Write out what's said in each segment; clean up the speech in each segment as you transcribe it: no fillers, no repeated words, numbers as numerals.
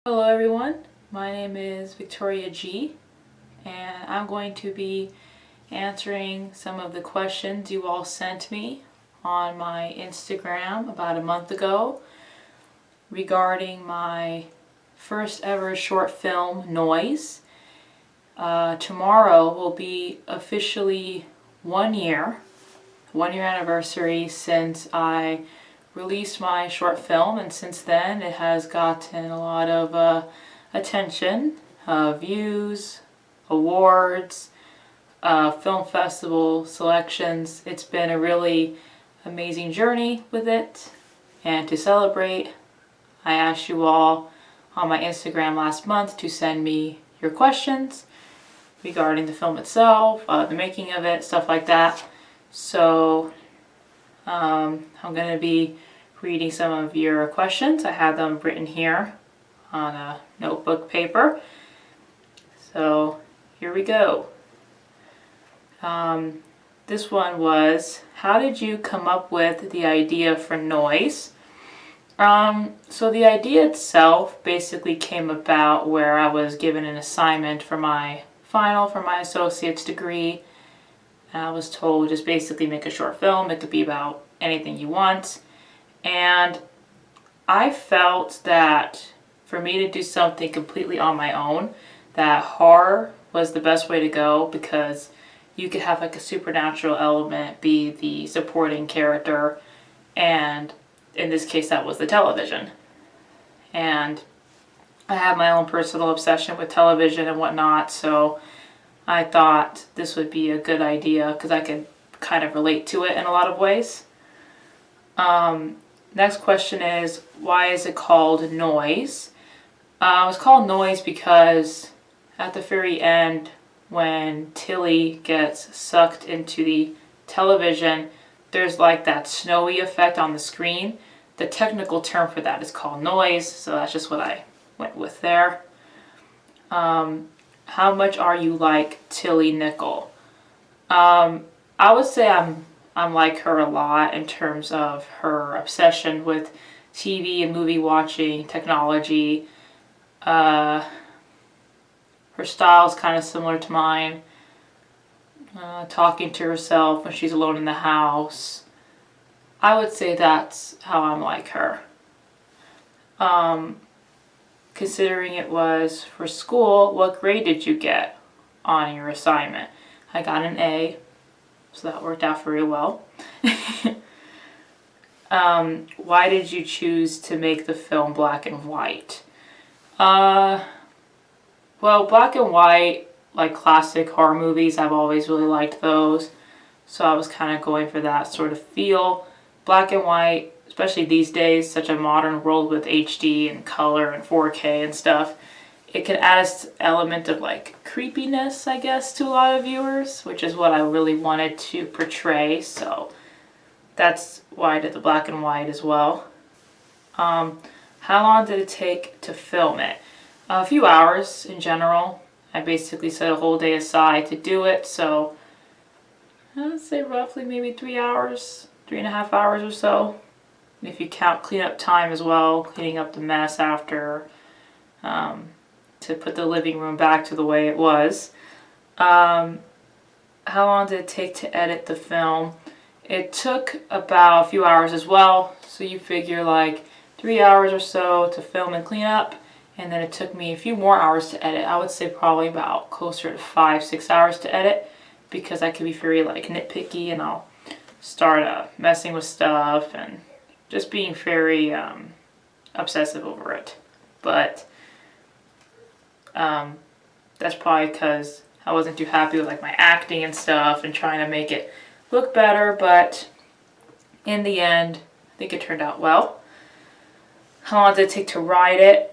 Hello everyone, my name is Victoria G and I'm going to be answering some of the questions you all sent me on my Instagram about a month ago regarding my first ever short film, Noise. Tomorrow will be officially 1 year anniversary since I released my short film, and since then it has gotten a lot of attention, views, awards, film festival selections. It's been a really amazing journey with it, and to celebrate, I asked you all on my Instagram last month to send me your questions regarding the film itself, the making of it, stuff like that. So I'm going to be reading some of your questions. I have them written here on a notebook paper. So here we go. This one was, how did you come up with the idea for Noise? So the idea itself basically came about where I was given an assignment for my final for my associate's degree. I was told just basically make a short film. It could be about anything you want. And I felt that for me to do something completely on my own, that horror was the best way to go, because you could have like a supernatural element be the supporting character, and in this case that was the television. And I have my own personal obsession with television and whatnot, so I thought this would be a good idea because I could kind of relate to it in a lot of ways. Next question is, why is it called Noise? It was called Noise because at the very end, when Tilly gets sucked into the television, there's like that snowy effect on the screen. The technical term for that is called noise, so that's just what I went with there. How much are you like Tilly Nickel? I would say I'm like her a lot in terms of her obsession with TV and movie watching, technology. Her style is kind of similar to mine. Talking to herself when she's alone in the house. I would say that's how I'm like her. Considering it was for school, what grade did you get on your assignment? I got an A, so that worked out very well. Why did you choose to make the film black and white? Well, black and white, like classic horror movies, I've always really liked those. So I was kind of going for that sort of feel. Black and white, especially these days, such a modern world with HD and color and 4K and stuff, it can add an element of like creepiness, I guess, to a lot of viewers, which is what I really wanted to portray. So that's why I did the black and white as well. How long did it take to film it? A few hours in general. I basically set a whole day aside to do it, so I'd say roughly maybe 3 hours, 3.5 hours or so. And if you count cleanup time as well, cleaning up the mess after, to put the living room back to the way it was. How long did it take to edit the film? It took about a few hours as well, so you figure like 3 hours or so to film and clean up, and then it took me a few more hours to edit. I would say probably about closer to 5-6 hours to edit, because I can be very like nitpicky and I'll start messing with stuff and just being very obsessive over it. But that's probably because I wasn't too happy with like my acting and stuff and trying to make it look better, but in the end I think it turned out well. How long did it take to write it?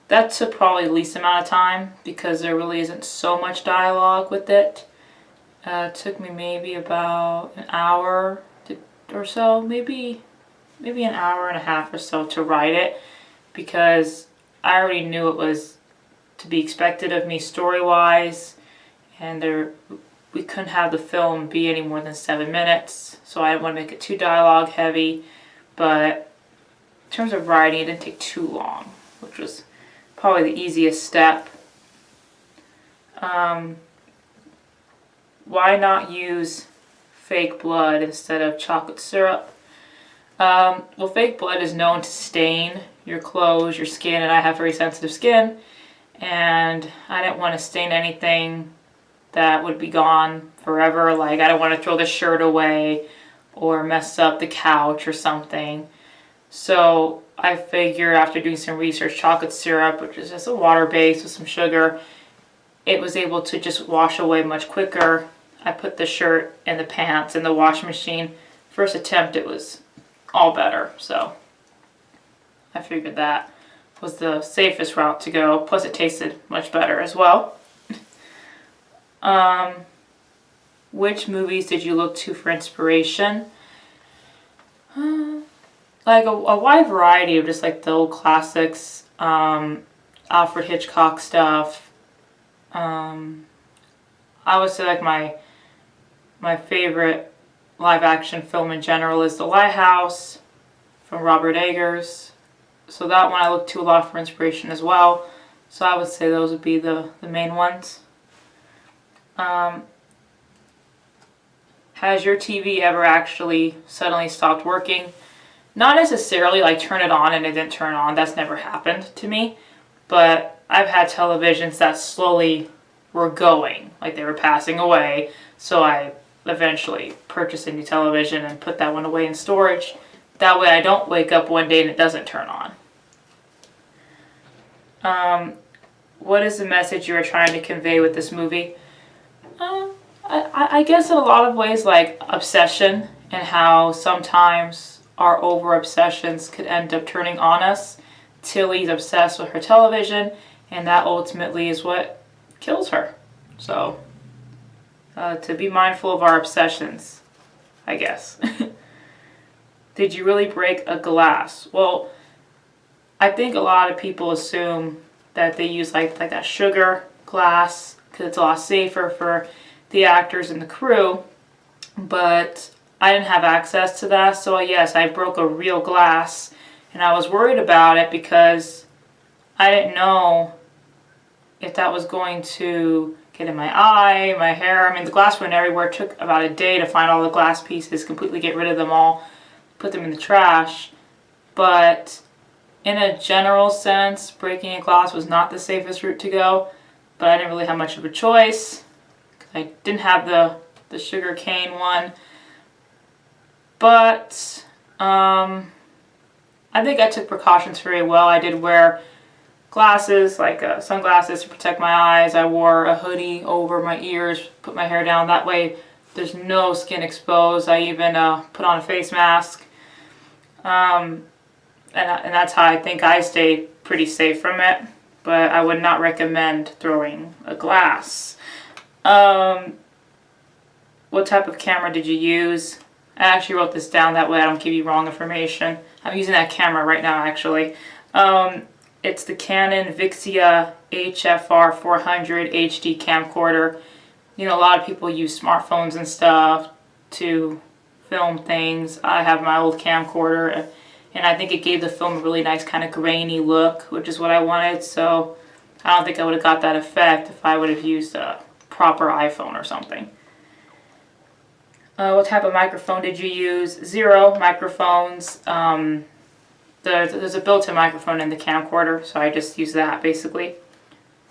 That took probably the least amount of time because there really isn't so much dialogue with it. It took me maybe about an hour or so, maybe an hour and a half or so to write it, because I already knew it was to be expected of me story-wise, and we couldn't have the film be any more than 7 minutes, so I didn't want to make it too dialogue heavy. But in terms of writing, it didn't take too long, which was probably the easiest step. Why not use fake blood instead of chocolate syrup? Well, fake blood is known to stain your clothes, your skin, and I have very sensitive skin, and I didn't want to stain anything that would be gone forever. Like, I don't want to throw the shirt away or mess up the couch or something. So I figured, after doing some research, chocolate syrup, which is just a water base with some sugar, it was able to just wash away much quicker. I put the shirt and the pants in the washing machine. First attempt, it was all better, so I figured that was the safest route to go. Plus it tasted much better as well. Which movies did you look to for inspiration? Like a wide variety of just like the old classics, Alfred Hitchcock stuff. I would say like my favorite live action film in general is The Lighthouse from Robert Eggers. So that one I look to a lot for inspiration as well. So I would say those would be the main ones. Has your TV ever actually suddenly stopped working? Not necessarily like turn it on and it didn't turn on. That's never happened to me. But I've had televisions that slowly were going, like they were passing away. So I eventually purchased a new television and put that one away in storage. That way I don't wake up one day and it doesn't turn on. What is the message you are trying to convey with this movie? I guess in a lot of ways, like obsession, and how sometimes our over obsessions could end up turning on us. Tilly's obsessed with her television, and that ultimately is what kills her. So, to be mindful of our obsessions, I guess. Did you really break a glass? Well, I think a lot of people assume that they use like that sugar glass because it's a lot safer for the actors and the crew, but I didn't have access to that. So yes, I broke a real glass, and I was worried about it because I didn't know if that was going to get in my eye, my hair. I mean, the glass went everywhere. It took about a day to find all the glass pieces, completely get rid of them all, put them in the trash. But in a general sense, breaking a glass was not the safest route to go, but I didn't really have much of a choice. I didn't have the sugar cane one. But I think I took precautions very well. I did wear glasses, like sunglasses to protect my eyes. I wore a hoodie over my ears, put my hair down. That way there's no skin exposed. I even put on a face mask. And that's how I think I stayed pretty safe from it. But I would not recommend throwing a glass. What type of camera did you use? I actually wrote this down, that way I don't give you wrong information. I'm using that camera right now, actually. It's the Canon Vixia HFR 400 HD camcorder. You know, a lot of people use smartphones and stuff to film things. I have my old camcorder, and I think it gave the film a really nice kind of grainy look, which is what I wanted. So I don't think I would have got that effect if I would have used a proper iPhone or something. What type of microphone did you use? Zero microphones. There's a built-in microphone in the camcorder, so I just use that basically.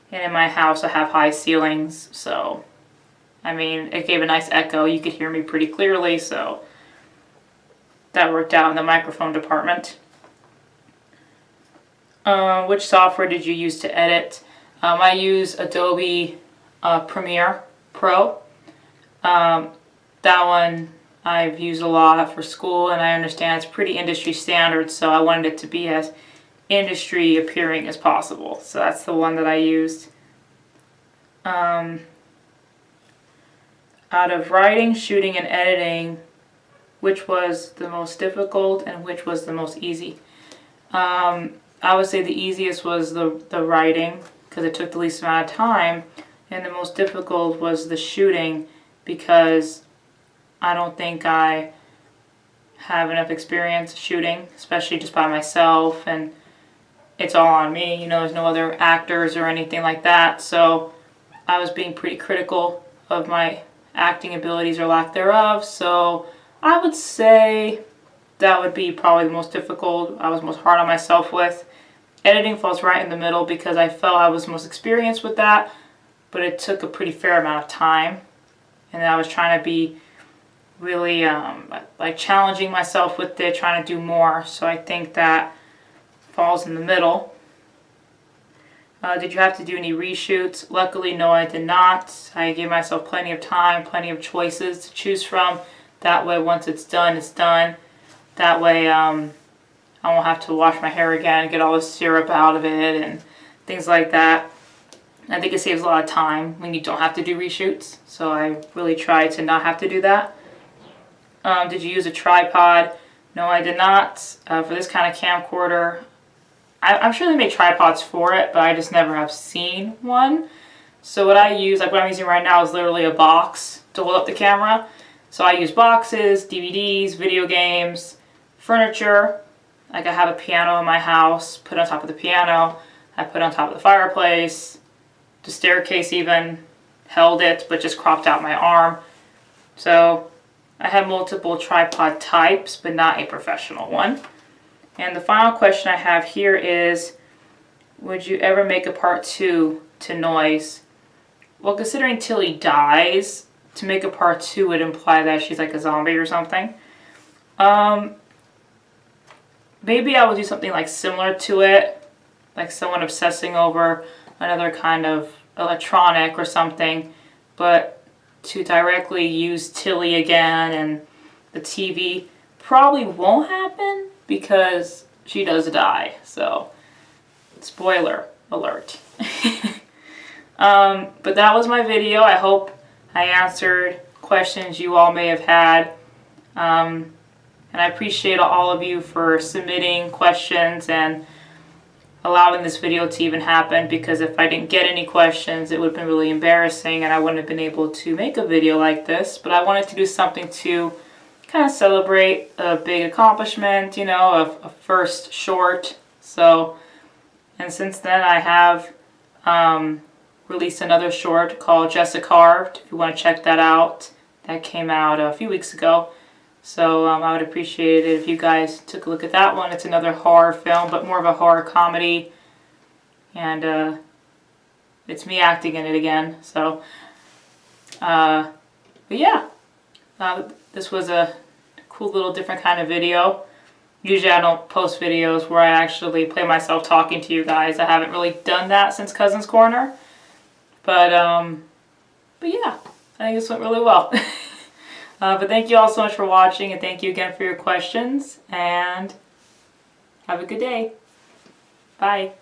And in my house I have high ceilings, so I mean, it gave a nice echo. You could hear me pretty clearly, so that worked out in the microphone department. Which software did you use to edit? I use Adobe Premiere Pro. That one I've used a lot for school, and I understand it's pretty industry standard, so I wanted it to be as industry appearing as possible. So that's the one that I used. Out of writing, shooting, and editing, which was the most difficult and which was the most easy? I would say the easiest was the writing, because it took the least amount of time, and the most difficult was the shooting, because I don't think I have enough experience shooting, especially just by myself, and it's all on me. You know, there's no other actors or anything like that. So I was being pretty critical of my acting abilities or lack thereof. So I would say that would be probably the most difficult. I was most hard on myself with. Editing falls right in the middle because I felt I was most experienced with that, but it took a pretty fair amount of time. And I was trying to be really like challenging myself with it, trying to do more. So I think that falls in the middle. Did you have to do any reshoots? Luckily, no, I did not. I gave myself plenty of time, plenty of choices to choose from. That way, once it's done, it's done. That way, I won't have to wash my hair again, get all the syrup out of it, and things like that. I think it saves a lot of time when you don't have to do reshoots. So I really try to not have to do that. Did you use a tripod? No, I did not. For this kind of camcorder, I'm sure they make tripods for it, but I just never have seen one. So what I use, like what I'm using right now, is literally a box to hold up the camera. So I use boxes, DVDs, video games, furniture. Like I have a piano in my house, put on top of the piano. I put on top of the fireplace. The staircase even held it, but just cropped out my arm. So I have multiple tripod types, but not a professional one. And the final question I have here is, would you ever make a part 2 to Noise? Well, considering Tilly dies, to make a part 2 would imply that she's like a zombie or something. Maybe I would do something like similar to it, like someone obsessing over another kind of electronic or something, but to directly use Tilly again and the TV probably won't happen because she does die. So, spoiler alert. But that was my video. I hope I answered questions you all may have had. And I appreciate all of you for submitting questions and allowing this video to even happen, because if I didn't get any questions, it would have been really embarrassing and I wouldn't have been able to make a video like this. But I wanted to do something to kind of celebrate a big accomplishment, you know, a first short. So, and since then I have released another short called Jessica Carved, if you want to check that out. That came out a few weeks ago. So I would appreciate it if you guys took a look at that one. It's another horror film, but more of a horror comedy. And it's me acting in it again. So, but yeah, this was a cool little different kind of video. Usually I don't post videos where I actually play myself talking to you guys. I haven't really done that since Cousin's Corner. But yeah, I think this went really well. But thank you all so much for watching, and thank you again for your questions, and have a good day. Bye.